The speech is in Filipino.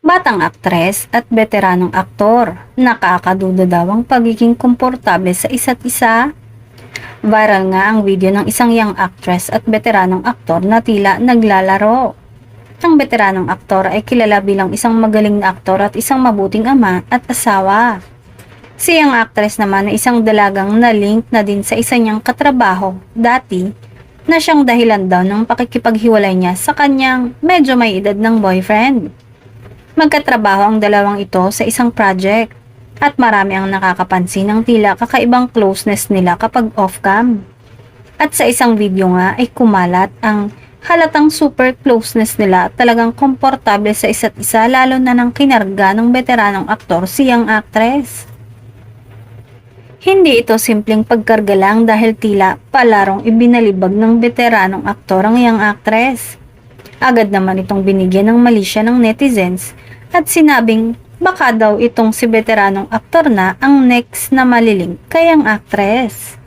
Batang aktres at veteranong aktor, nakakaduda daw ang pagiging komportable sa isa't isa. Viral nga ang video ng isang young actress at veteranong aktor na tila naglalaro. Ang veteranong aktor ay kilala bilang isang magaling na aktor at isang mabuting ama at asawa. Si young actress naman ay isang dalagang na-link na din sa isa niyang katrabaho dati na siyang dahilan daw ng pakikipaghiwalay niya sa kanyang medyo may edad ng boyfriend. Magkatrabaho ang dalawang ito sa isang project at marami ang nakakapansin ng tila kakaibang closeness nila kapag off-cam. At sa isang video nga ay kumalat ang halatang super closeness nila, talagang komportable sa isa't isa lalo na ng kinarga ng veteranong aktor si young actress. Hindi ito simpleng pagkarga lang dahil tila palarong ibinalibag ng veteranong aktor ang young actress. Agad naman itong binigyan ng mali siya ng netizens at sinabing baka daw itong si veteranong aktor na ang next na maliling kay young actress.